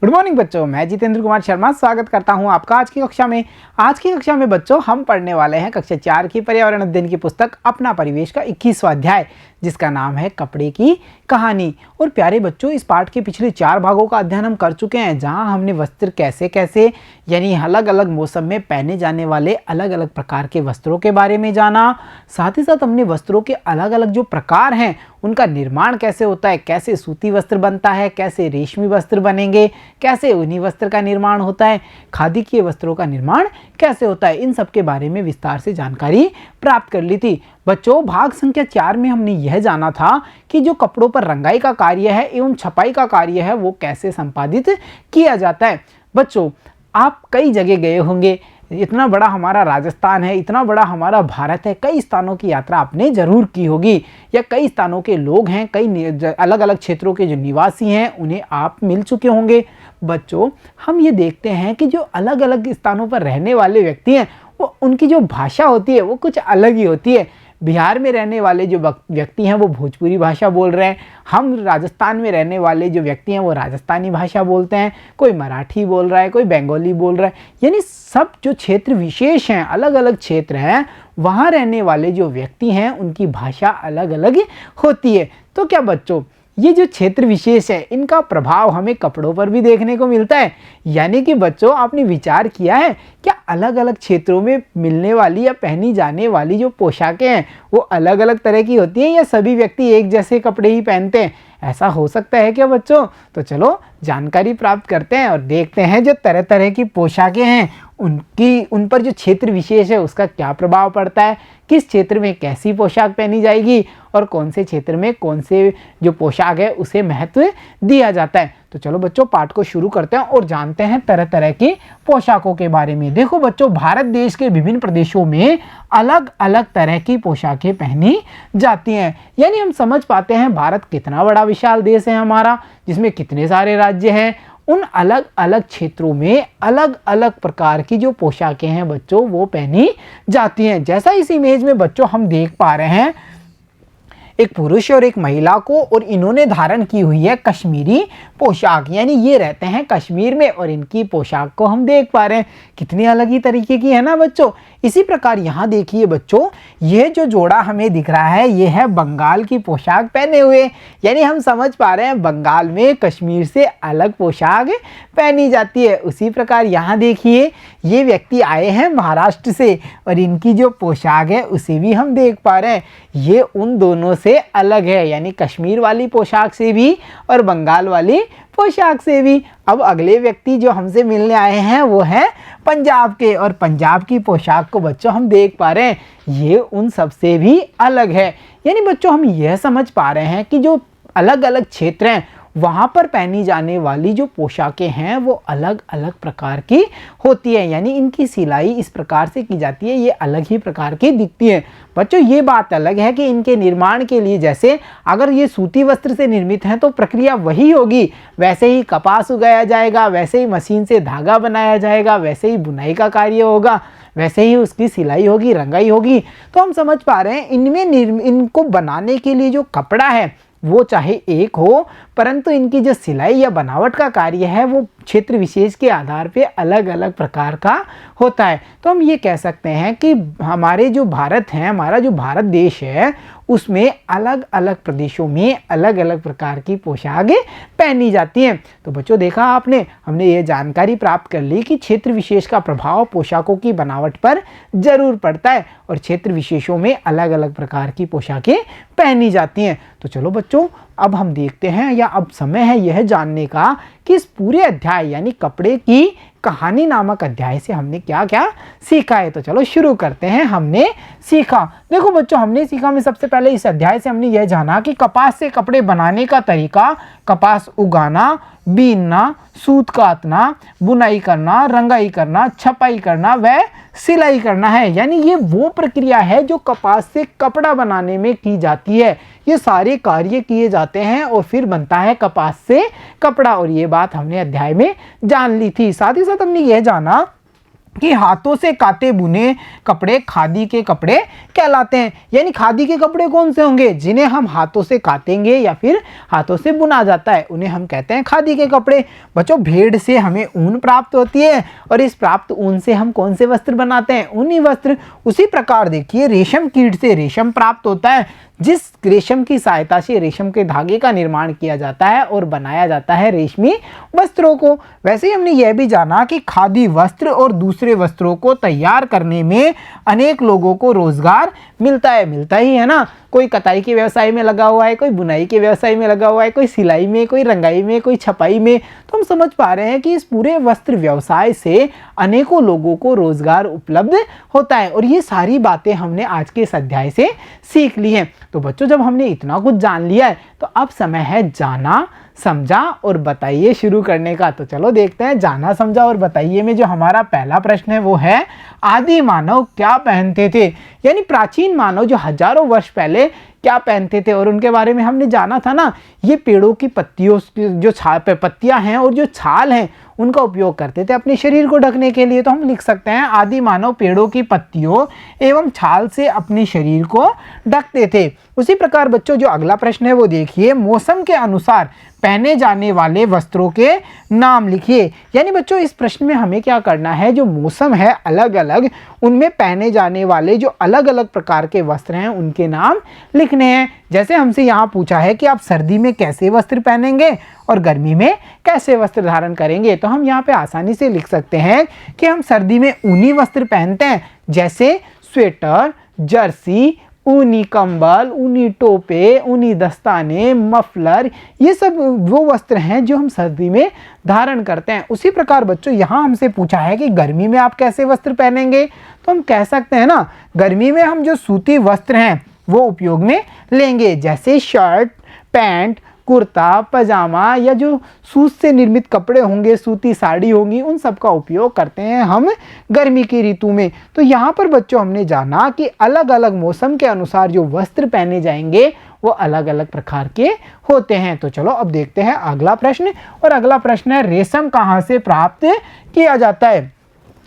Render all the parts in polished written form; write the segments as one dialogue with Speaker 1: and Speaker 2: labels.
Speaker 1: Good morning बच्चों, मैं जितेंद्र कुमार शर्मा स्वागत करता हूं आपका आज की कक्षा में। आज की कक्षा में बच्चों हम पढ़ने वाले हैं कक्षा 4 की पर्यावरण अध्ययन की पुस्तक अपना परिवेश का 21वां अध्याय, जिसका नाम है कपड़े की कहानी। और प्यारे बच्चों, इस पाठ के पिछले 4 भागों का अध्ययन हम कर चुके हैं, जहां हमने वस्त्र कैसे कैसे यानी अलग अलग मौसम में पहने जाने वाले अलग अलग प्रकार के वस्त्रों के बारे में जाना। साथ ही साथ हमने वस्त्रों के अलग अलग जो प्रकार हैं उनका निर्माण कैसे होता है, कैसे सूती वस्त्र बनता है, कैसे रेशमी वस्त्र बनेंगे, कैसे ऊनी वस्त्र का निर्माण होता है, खादी के वस्त्रों का निर्माण कैसे होता है, इन सब के बारे में विस्तार से जानकारी प्राप्त कर ली थी। बच्चों, भाग संख्या 4 में हमने यह जाना था कि जो कपड़ों पर रंगाई का कार्य है एवं छपाई का कार्य है वो कैसे संपादित किया जाता है। बच्चों, आप कई जगह गए होंगे, इतना बड़ा हमारा राजस्थान है, इतना बड़ा हमारा भारत है, कई स्थानों की यात्रा आपने जरूर की होगी, या कई स्थानों के लोग हैं, कई अलग अलग क्षेत्रों के जो निवासी हैं उन्हें आप मिल चुके होंगे। बच्चों, हम ये देखते हैं कि जो अलग अलग स्थानों पर रहने वाले व्यक्ति हैं वो उनकी जो भाषा होती है वो कुछ अलग ही होती है। बिहार में रहने वाले जो व्यक्ति हैं वो भोजपुरी भाषा बोल रहे हैं, हम राजस्थान में रहने वाले जो व्यक्ति हैं वो राजस्थानी भाषा बोलते हैं, कोई मराठी बोल रहा है, कोई बंगाली बोल रहा है। यानी सब जो क्षेत्र विशेष हैं, अलग अलग क्षेत्र हैं, वहाँ रहने वाले जो व्यक्ति हैं उनकी भाषा अलग अलग होती है। तो क्या बच्चों, ये जो क्षेत्र विशेष है इनका प्रभाव हमें कपड़ों पर भी देखने को मिलता है। यानी कि बच्चों, आपने विचार किया है क्या अलग अलग क्षेत्रों में मिलने वाली या पहनी जाने वाली जो पोशाकें हैं वो अलग अलग तरह की होती हैं, या सभी व्यक्ति एक जैसे कपड़े ही पहनते हैं? ऐसा हो सकता है क्या बच्चों? तो चलो जानकारी प्राप्त करते हैं और देखते हैं जो तरह तरह की पोशाकें हैं उन पर जो क्षेत्र विशेष है उसका क्या प्रभाव पड़ता है, किस क्षेत्र में कैसी पोशाक पहनी जाएगी और कौन से क्षेत्र में कौन से जो पोशाक है उसे महत्व दिया जाता है। तो चलो बच्चों, पाठ को शुरू करते हैं और जानते हैं तरह तरह की पोशाकों के बारे में। देखो बच्चों, भारत देश के विभिन्न प्रदेशों में अलग अलग तरह की पोशाकें पहनी जाती हैं। यानी हम समझ पाते हैं भारत कितना बड़ा विशाल देश है हमारा, जिसमें कितने सारे राज्य हैं। उन अलग अलग क्षेत्रों में अलग अलग प्रकार की जो पोशाकें हैं बच्चों वो पहनी जाती हैं। जैसा इस इमेज में बच्चों हम देख पा रहे हैं, एक पुरुष और एक महिला को, और इन्होंने धारण की हुई है कश्मीरी पोशाक, यानी ये रहते हैं कश्मीर में और इनकी पोशाक को हम देख पा रहे हैं कितनी अलग ही तरीके की है ना बच्चों। इसी प्रकार यहाँ देखिए बच्चों, ये जो जोड़ा हमें दिख रहा है ये है बंगाल की पोशाक पहने हुए। यानी हम समझ पा रहे हैं बंगाल में कश्मीर से अलग पोशाक पहनी जाती है। उसी प्रकार यहाँ देखिए, ये व्यक्ति आए हैं महाराष्ट्र से और इनकी जो पोशाक है उसे भी हम देख पा रहे हैं, ये उन दोनों से अलग है, यानी कश्मीर वाली पोशाक से भी और बंगाल वाली पोशाक से भी। अब अगले व्यक्ति जो हमसे मिलने आए हैं वो है पंजाब के, और पंजाब की पोशाक को बच्चों हम देख पा रहे हैं ये उन सब से भी अलग है। यानी बच्चों, हम यह समझ पा रहे हैं कि जो अलग अलग क्षेत्र हैं वहाँ पर पहनी जाने वाली जो पोशाकें हैं वो अलग अलग प्रकार की होती है, यानी इनकी सिलाई इस प्रकार से की जाती है, ये अलग ही प्रकार की दिखती है। बच्चों, ये बात अलग है कि इनके निर्माण के लिए, जैसे अगर ये सूती वस्त्र से निर्मित हैं तो प्रक्रिया वही होगी, वैसे ही कपास उगाया जाएगा, वैसे ही मशीन से धागा बनाया जाएगा, वैसे ही बुनाई का कार्य होगा, वैसे ही उसकी सिलाई होगी, रंगाई होगी। तो हम समझ पा रहे हैं इनको बनाने के लिए जो कपड़ा है वो चाहे एक हो, परंतु इनकी जो सिलाई या बनावट का कार्य है वो क्षेत्र विशेष के आधार पे अलग अलग प्रकार का होता है। तो हम ये कह सकते हैं कि हमारे जो भारत है, हमारा जो भारत देश है, उसमें अलग अलग प्रदेशों में अलग अलग प्रकार की पोशाकें पहनी जाती हैं। तो बच्चों, देखा आपने, हमने ये जानकारी प्राप्त कर ली कि क्षेत्र विशेष का प्रभाव पोशाकों की बनावट पर जरूर पड़ता है और क्षेत्र विशेषों में अलग अलग प्रकार की पोशाकें पहनी जाती हैं। तो चलो बच्चों, अब हम देखते हैं, या अब समय है यह जानने का कि इस पूरे अध्याय यानी कपड़े की कहानी नामक अध्याय से हमने क्या क्या सीखा है। तो चलो शुरू करते हैं। हमने सीखा, देखो बच्चों, हमने सीखा में सबसे पहले इस अध्याय से हमने यह जाना कि कपास से कपड़े बनाने का तरीका, कपास उगाना, बीनना, सूत काटना, बुनाई करना, रंगाई करना, छपाई करना व सिलाई करना है। यानी ये वो प्रक्रिया है जो कपास से कपड़ा बनाने में की जाती है। ये सारे कार्य किए जाते हैं और फिर बनता है कपास से कपड़ा, और ये बात हमने अध्याय में जान ली थी। साथ ही साथ हमने यह जाना कि हाथों से काते बुने कपड़े खादी के कपड़े कहलाते हैं। यानी खादी के कपड़े कौन से होंगे? जिन्हें हम हाथों से कातेंगे या फिर हाथों से बुना जाता है, उन्हें हम कहते हैं खादी के कपड़े। बच्चों, भेड़ से हमें ऊन प्राप्त होती है और इस प्राप्त ऊन से हम कौन से वस्त्र बनाते हैं? ऊनी वस्त्र। उसी प्रकार देखिए, रेशम कीट से रेशम प्राप्त होता है, जिस रेशम की सहायता से रेशम के धागे का निर्माण किया जाता है और बनाया जाता है रेशमी वस्त्रों को। वैसे ही हमने यह भी जाना कि खादी वस्त्र और दूसरे वस्त्रों को तैयार करने में अनेक लोगों को रोजगार मिलता ही है ना। कोई कताई के व्यवसाय में लगा हुआ है, कोई बुनाई के व्यवसाय में लगा हुआ है, कोई सिलाई में, कोई रंगाई में, कोई छपाई में। तो हम समझ पा रहे हैं कि इस पूरे वस्त्र व्यवसाय से अनेकों लोगों को रोजगार उपलब्ध होता है और ये सारी बातें हमने आज के इस अध्याय से सीख ली हैं। तो बच्चों, जब हमने इतना कुछ जान लिया है तो अब समय है जाना, समझा और बताइए शुरू करने का। तो चलो देखते हैं, जाना, समझा और बताइए में जो हमारा पहला प्रश्न है वो है, आदि मानव क्या पहनते थे? यानी प्राचीन मानव जो हजारों वर्ष पहले क्या पहनते थे, और उनके बारे में हमने जाना था ना, ये पेड़ों की पत्तियों जो पत्तियां हैं और जो छाल हैं उनका उपयोग करते थे अपने शरीर को ढकने के लिए। तो हम लिख सकते हैं, आदि मानव पेड़ों की पत्तियों एवं छाल से अपने शरीर को ढकते थे। उसी प्रकार बच्चों, जो अगला प्रश्न है वो देखिए, मौसम के अनुसार पहने जाने वाले वस्त्रों के नाम लिखिए। यानी बच्चों, इस प्रश्न में हमें क्या करना है, जो मौसम है अलग अलग, उनमें पहने जाने वाले जो अलग अलग प्रकार के वस्त्र हैं उनके नाम लिखने हैं। जैसे हमसे यहाँ पूछा है कि आप सर्दी में कैसे वस्त्र पहनेंगे और गर्मी में कैसे वस्त्र धारण करेंगे, तो हम यहाँ पे आसानी से लिख सकते हैं कि हम सर्दी में ऊनी वस्त्र पहनते हैं, जैसे स्वेटर, जर्सी, ऊनी कंबल, ऊनी टोपे, ऊनी दस्ताने, मफलर, ये सब वो वस्त्र हैं जो हम सर्दी में धारण करते हैं। उसी प्रकार बच्चों, यहाँ हमसे पूछा है कि गर्मी में आप कैसे वस्त्र पहनेंगे, तो हम कह सकते हैं ना, गर्मी में हम जो सूती वस्त्र हैं वो उपयोग में लेंगे, जैसे शर्ट, पैंट, कुर्ता, पजामा या जो सूत से निर्मित कपड़े होंगे, सूती साड़ी होंगी, उन सब का उपयोग करते हैं हम गर्मी की ऋतु में। तो यहाँ पर बच्चों हमने जाना कि अलग अलग मौसम के अनुसार जो वस्त्र पहने जाएंगे वो अलग अलग प्रकार के होते हैं। तो चलो अब देखते हैं अगला प्रश्न, और अगला प्रश्न है, रेशम कहाँ से प्राप्त किया जाता है?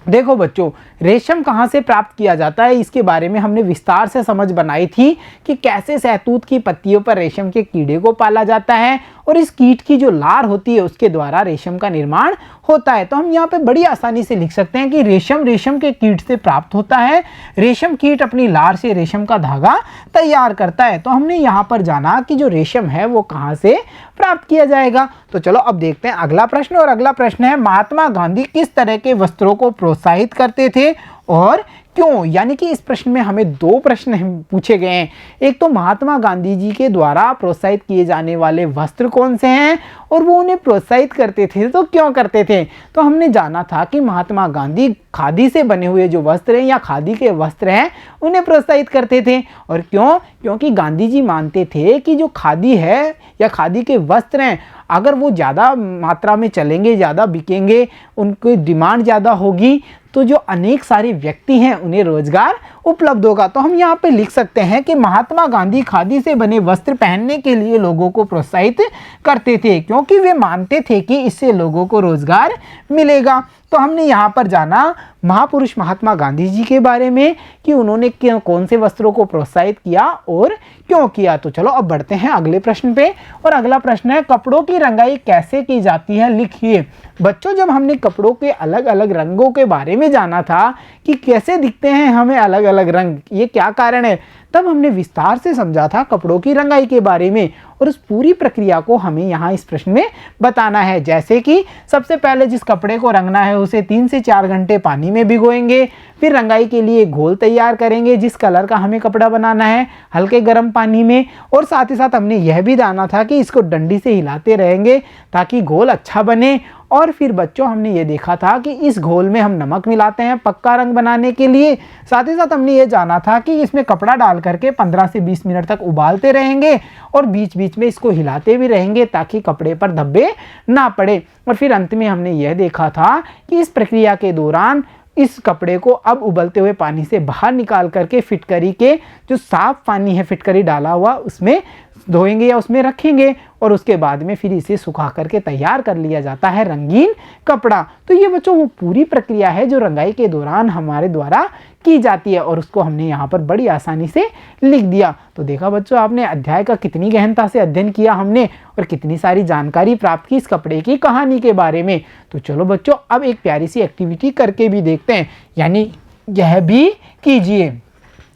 Speaker 1: देखो बच्चों, रेशम कहाँ से प्राप्त किया जाता है इसके बारे में हमने विस्तार से समझ बनाई थी कि कैसे सहतूत की पत्तियों पर रेशम के कीड़े को पाला जाता है और इस कीट की जो लार होती है उसके द्वारा रेशम का निर्माण होता है। तो हम यहाँ पे बड़ी आसानी से लिख सकते हैं कि रेशम के कीट से प्राप्त होता है। रेशम कीट अपनी लार से रेशम का धागा तैयार करता है। तो हमने यहाँ पर जाना कि जो रेशम है वो कहाँ से प्राप्त किया जाएगा। तो चलो अब देखते हैं अगला प्रश्न, और अगला प्रश्न है, महात्मा गांधी किस तरह के वस्त्रों को प्रोत्साहित करते थे और क्यों? यानी कि इस प्रश्न में हमें दो प्रश्न पूछे गए हैं। एक तो महात्मा गांधी जी के द्वारा प्रोत्साहित किए जाने वाले वस्त्र कौन से हैं और वो उन्हें प्रोत्साहित करते थे तो क्यों करते थे। तो हमने जाना था कि महात्मा गांधी खादी से बने हुए जो वस्त्र हैं या खादी के वस्त्र हैं उन्हें प्रोत्साहित करते थे। और क्यों? क्योंकि गांधी जी मानते थे कि जो खादी है या खादी के वस्त्र हैं, अगर वो ज़्यादा मात्रा में चलेंगे, ज़्यादा बिकेंगे, उनकी डिमांड ज़्यादा होगी, तो जो अनेक सारे व्यक्ति हैं उन्हें रोजगार उपलब्ध होगा। तो हम यहाँ पे लिख सकते हैं कि महात्मा गांधी खादी से बने वस्त्र पहनने के लिए लोगों को प्रोत्साहित करते थे, क्योंकि वे मानते थे कि इससे लोगों को रोजगार मिलेगा। तो हमने यहाँ पर जाना महापुरुष महात्मा गांधी जी के बारे में कि उन्होंने कौन से वस्त्रों को प्रोत्साहित किया और क्यों किया। तो चलो अब बढ़ते हैं अगले प्रश्न पे, और अगला प्रश्न है, कपड़ों की रंगाई कैसे की जाती है, लिखिए। बच्चों, जब हमने कपड़ों के अलग अलग रंगों के बारे में जाना था कि कैसे दिखते हैं हमें अलग अलग रंग, ये क्या कारण है, तब हमने विस्तार से समझा था कपड़ों की रंगाई के बारे में, और उस पूरी प्रक्रिया को हमें यहाँ इस प्रश्न में बताना है। जैसे कि सबसे पहले जिस कपड़े को रंगना है उसे 3 से 4 घंटे पानी में भिगोएंगे, फिर रंगाई के लिए घोल तैयार करेंगे जिस कलर का हमें कपड़ा बनाना है हल्के गर्म पानी में, और साथ ही साथ हमने यह भी जाना था कि इसको डंडी से हिलाते रहेंगे ताकि घोल अच्छा बने। और फिर बच्चों हमने ये देखा था कि इस घोल में हम नमक मिलाते हैं पक्का रंग बनाने के लिए। साथ ही साथ हमने ये जाना था कि इसमें कपड़ा डाल करके 15 से 20 मिनट तक उबालते रहेंगे और बीच बीच में इसको हिलाते भी रहेंगे ताकि कपड़े पर धब्बे ना पड़े। और फिर अंत में हमने यह देखा था कि इस प्रक्रिया के दौरान इस कपड़े को अब उबलते हुए पानी से बाहर निकाल करके फिटकरी के जो साफ पानी है फिटकरी डाला हुआ उसमें धोएंगे या उसमें रखेंगे और उसके बाद में फिर इसे सुखा करके तैयार कर लिया जाता है रंगीन कपड़ा। तो ये बच्चों वो पूरी प्रक्रिया है जो रंगाई के दौरान हमारे द्वारा की जाती है और उसको हमने यहाँ पर बड़ी आसानी से लिख दिया। तो देखा बच्चों आपने अध्याय का कितनी गहनता से अध्ययन किया हमने और कितनी सारी जानकारी प्राप्त की इस कपड़े की कहानी के बारे में। तो चलो बच्चों अब एक प्यारी सी एक्टिविटी करके भी देखते हैं, यानी यह भी कीजिए।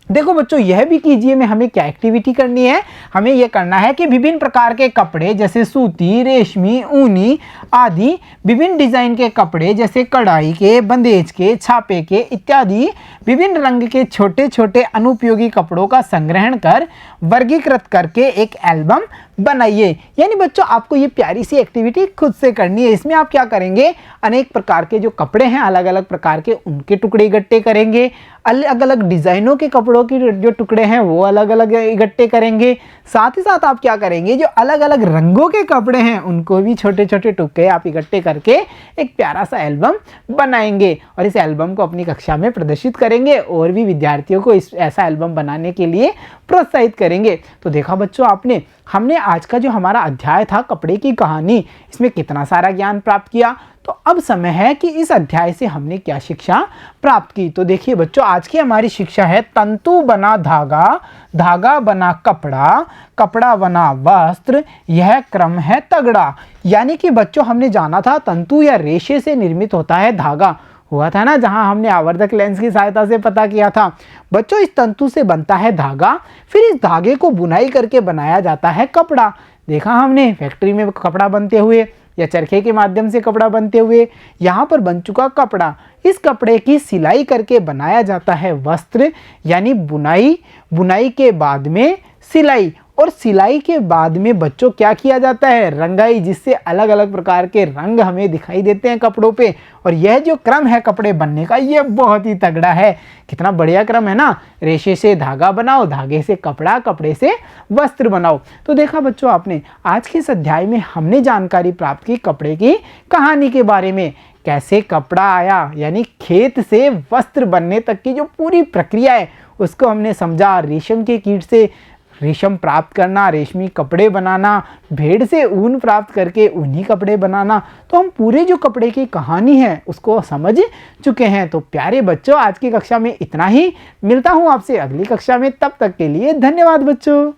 Speaker 1: देखो बच्चों यह भी कीजिए में हमें क्या एक्टिविटी करनी है, हमें यह करना है कि विभिन्न प्रकार के कपड़े जैसे सूती, रेशमी, ऊनी आदि विभिन्न डिजाइन के कपड़े जैसे कढ़ाई के, बंदेज के, छापे के इत्यादि विभिन्न रंग के छोटे छोटे अनुपयोगी कपड़ों का संग्रहण कर वर्गीकृत करके एक एल्बम बनाइए। यानी बच्चों आपको ये प्यारी सी एक्टिविटी खुद से करनी है। इसमें आप क्या करेंगे, अनेक प्रकार के जो कपड़े हैं अलग अलग प्रकार के उनके टुकड़े इकट्ठे करेंगे, अलग अलग डिजाइनों के कपड़ों के जो टुकड़े हैं वो अलग अलग इकट्ठे करेंगे। साथ ही साथ आप क्या करेंगे, जो अलग अलग रंगों के कपड़े हैं उनको भी छोटे छोटे टुकड़े आप इकट्ठे करके एक प्यारा सा एल्बम बनाएंगे और इस एल्बम को अपनी कक्षा में प्रदर्शित करेंगे और भी विद्यार्थियों को इस ऐसा एल्बम बनाने के लिए प्रोत्साहित करेंगे। तो देखा बच्चों आपने, हमने आज का जो हमारा अध्याय था कपड़े की कहानी, इसमें कितना सारा ज्ञान प्राप्त किया। तो अब समय है कि इस अध्याय से हमने क्या शिक्षा प्राप्त की। तो देखिए बच्चों आज की हमारी शिक्षा है तंतु बना धागा, धागा बना कपड़ा, कपड़ा बना वस्त्र, यह क्रम है तगड़ा। यानी कि बच्चों हमने जाना था तंतु या रेशे से निर्मित होता है धागा, हुआ था ना जहां हमने आवर्धक लेंस की सहायता से पता किया था। बच्चों इस तंतु से बनता है धागा, फिर इस धागे को बुनाई करके बनाया जाता है कपड़ा। देखा हमने फैक्ट्री में कपड़ा बनते हुए या चरखे के माध्यम से कपड़ा बनते हुए, यहाँ पर बन चुका कपड़ा, इस कपड़े की सिलाई करके बनाया जाता है वस्त्र, यानी बुनाई, बुनाई के बाद में सिलाई और सिलाई के बाद में बच्चों क्या किया जाता है, रंगाई, जिससे अलग अलग प्रकार के रंग हमें दिखाई देते हैं कपड़ों पे। और यह जो क्रम है कपड़े बनने का यह बहुत ही तगड़ा है, कितना बढ़िया क्रम है ना। रेशे से धागा बनाओ, धागे से कपड़ा, कपड़े से वस्त्र बनाओ। तो देखा बच्चों आपने आज के इस अध्याय में हमने जानकारी प्राप्त की कपड़े की कहानी के बारे में, कैसे कपड़ा आया, यानी खेत से वस्त्र बनने तक की जो पूरी प्रक्रिया है उसको हमने समझा। रेशम के कीट से रेशम प्राप्त करना, रेशमी कपड़े बनाना, भेड़ से ऊन प्राप्त करके ऊनी कपड़े बनाना, तो हम पूरे जो कपड़े की कहानी है उसको समझ चुके हैं। तो प्यारे बच्चों आज की कक्षा में इतना ही, मिलता हूँ आपसे अगली कक्षा में, तब तक के लिए धन्यवाद बच्चों।